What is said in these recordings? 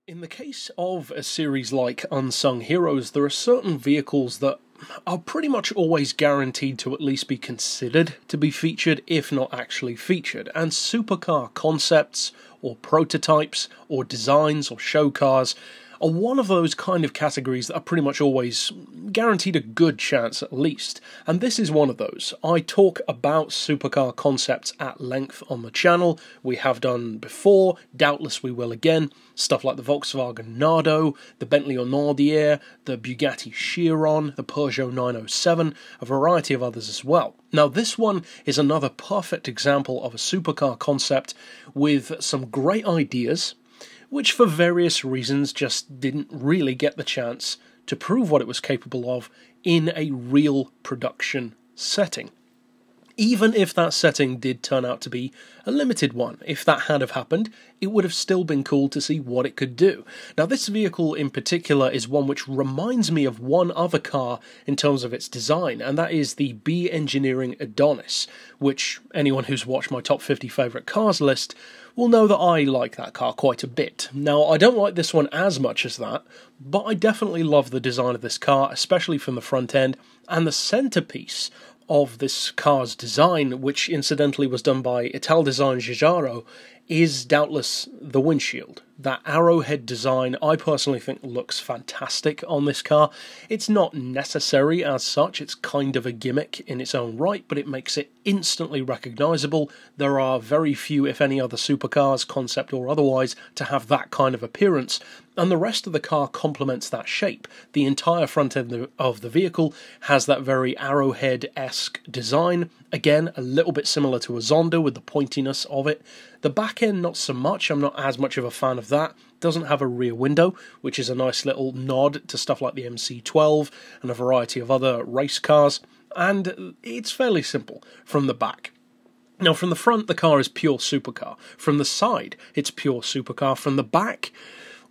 In the case of a series like Unsung Heroes, there are certain vehicles that are pretty much always guaranteed to at least be considered to be featured, if not actually featured, and supercar concepts, or prototypes, or designs, or show cars are one of those kind of categories that are pretty much always guaranteed a good chance at least, and this is one of those. I talk about supercar concepts at length on the channel. We have done before, doubtless we will again. Stuff like the Volkswagen Nardo, the Bentley Honordier, the Bugatti Chiron, the Peugeot 907, a variety of others as well. Now this one is another perfect example of a supercar concept with some great ideas, which for various reasons just didn't really get the chance to prove what it was capable of in a real production setting. Even if that setting did turn out to be a limited one, if that had have happened, it would have still been cool to see what it could do. Now this vehicle in particular is one which reminds me of one other car in terms of its design, and that is the B Engineering Adonis, which anyone who's watched my top 50 favourite cars list will know that I like that car quite a bit. Now I don't like this one as much as that, but I definitely love the design of this car, especially from the front end, and the centrepiece of this car's design, which incidentally was done by Italdesign Giugiaro, is doubtless the windshield. That arrowhead design I personally think looks fantastic on this car. It's not necessary as such, it's kind of a gimmick in its own right, but it makes it instantly recognisable. There are very few, if any, other supercars, concept or otherwise, to have that kind of appearance, and the rest of the car complements that shape. The entire front end of the vehicle has that very arrowhead-esque design, again a little bit similar to a Zonda with the pointiness of it. The back end not so much, I'm not as much of a fan of that. Doesn't have a rear window, which is a nice little nod to stuff like the MC12 and a variety of other race cars, and it's fairly simple from the back. Now from the front the car is pure supercar, from the side it's pure supercar, from the back,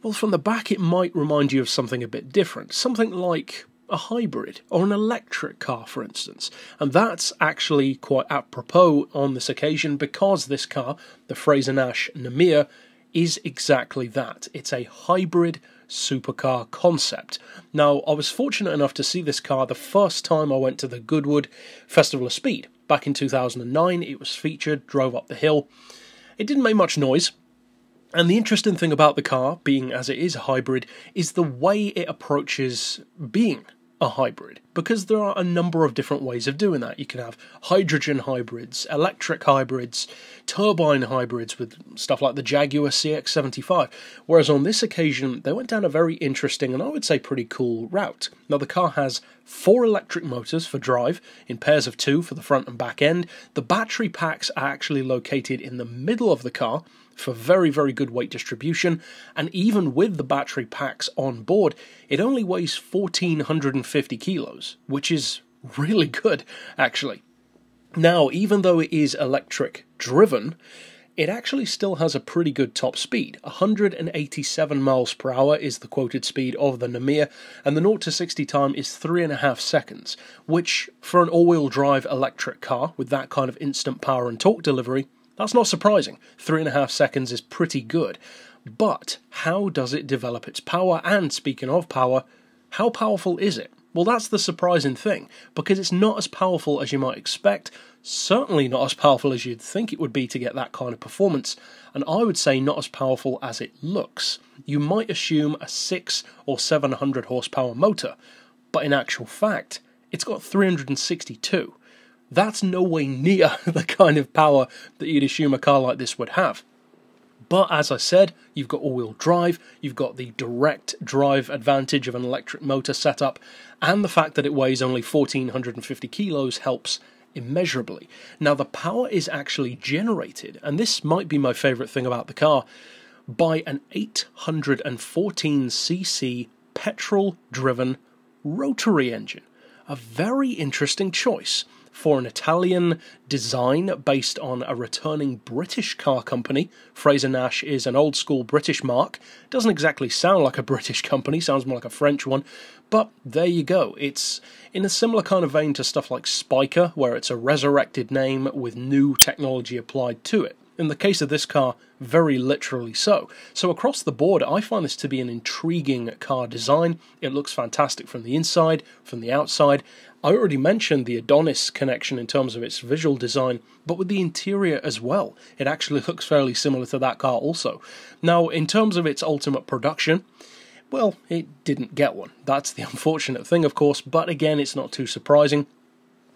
well from the back it might remind you of something a bit different, something like a hybrid or an electric car for instance, and that's actually quite apropos on this occasion because this car, the Frazer-Nash Namir, is exactly that. It's a hybrid supercar concept. Now I was fortunate enough to see this car the first time I went to the Goodwood Festival of Speed back in 2009. It was featured, drove up the hill. It didn't make much noise. And the interesting thing about the car, being as it is a hybrid, is the way it approaches being a hybrid, because there are a number of different ways of doing that. You can have hydrogen hybrids, electric hybrids, turbine hybrids with stuff like the Jaguar CX-75, whereas on this occasion they went down a very interesting and I would say pretty cool route. Now the car has 4 electric motors for drive, in pairs of 2 for the front and back end. The battery packs are actually located in the middle of the car for very, very good weight distribution, and even with the battery packs on board, it only weighs 1,450 kilos, which is really good, actually. Now, even though it is electric driven, it actually still has a pretty good top speed. 187 miles per hour is the quoted speed of the Namir, and the 0 to 60 time is 3.5 seconds, which for an all-wheel drive electric car with that kind of instant power and torque delivery, that's not surprising. 3.5 seconds is pretty good. But how does it develop its power? And speaking of power, how powerful is it? Well, that's the surprising thing, because it's not as powerful as you might expect, certainly not as powerful as you'd think it would be to get that kind of performance, and I would say not as powerful as it looks. You might assume a 600 or 700 horsepower motor, but in actual fact, it's got 362. That's no way near the kind of power that you'd assume a car like this would have. But as I said, you've got all-wheel drive, you've got the direct drive advantage of an electric motor setup, and the fact that it weighs only 1,450 kilos helps immeasurably. Now the power is actually generated, and this might be my favourite thing about the car, by an 814cc petrol-driven rotary engine. A very interesting choice for an Italian design based on a returning British car company. Frazer-Nash is an old-school British mark. Doesn't exactly sound like a British company, sounds more like a French one, but there you go. It's in a similar kind of vein to stuff like Spiker, where it's a resurrected name with new technology applied to it. In the case of this car, very literally so. So across the board, I find this to be an intriguing car design. It looks fantastic from the inside, from the outside. I already mentioned the Adonis connection in terms of its visual design, but with the interior as well, it actually looks fairly similar to that car also. Now, in terms of its ultimate production, well, it didn't get one. That's the unfortunate thing, of course, but again, it's not too surprising.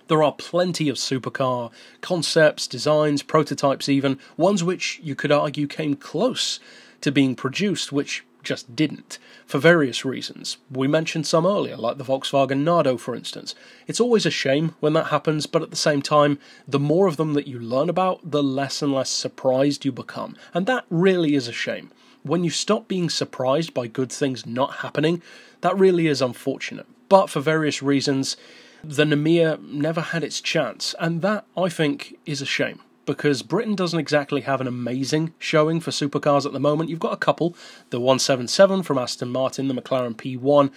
There are plenty of supercar concepts, designs, prototypes even, ones which you could argue came close to being produced, which just didn't, for various reasons. We mentioned some earlier, like the Volkswagen Nardo, for instance. It's always a shame when that happens, but at the same time, the more of them that you learn about, the less and less surprised you become. And that really is a shame. When you stop being surprised by good things not happening, that really is unfortunate. But for various reasons, the Namir never had its chance, and that, I think, is a shame, because Britain doesn't exactly have an amazing showing for supercars at the moment. You've got a couple, the 177 from Aston Martin, the McLaren P1,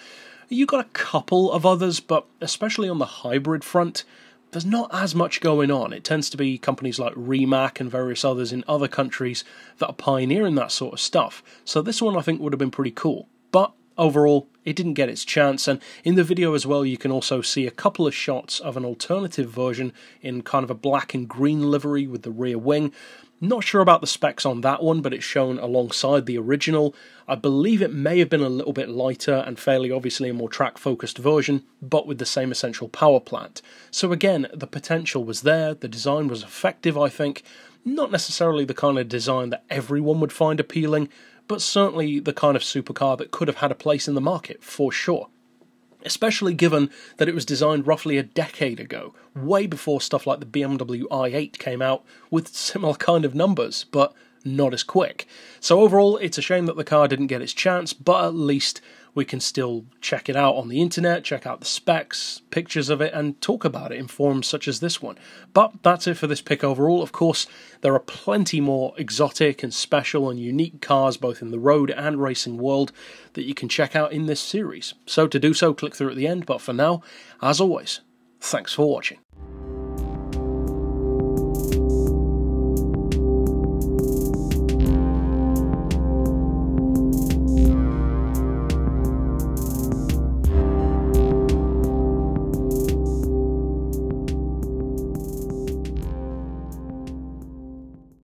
you've got a couple of others, but especially on the hybrid front, there's not as much going on. It tends to be companies like Rimac and various others in other countries that are pioneering that sort of stuff, so this one I think would have been pretty cool, but overall, it didn't get its chance, and in the video as well you can also see a couple of shots of an alternative version in kind of a black and green livery with the rear wing. Not sure about the specs on that one, but it's shown alongside the original. I believe it may have been a little bit lighter and fairly obviously a more track-focused version, but with the same essential power plant. So again, the potential was there, the design was effective, I think. Not necessarily the kind of design that everyone would find appealing, but certainly the kind of supercar that could have had a place in the market, for sure. Especially given that it was designed roughly a decade ago, way before stuff like the BMW i8 came out with similar kind of numbers, but not as quick. So overall, it's a shame that the car didn't get its chance, but at least we can still check it out on the internet, check out the specs, pictures of it, and talk about it in forums such as this one. But that's it for this pick overall. Of course, there are plenty more exotic and special and unique cars, both in the road and racing world, that you can check out in this series. So to do so, click through at the end, but for now, as always, thanks for watching.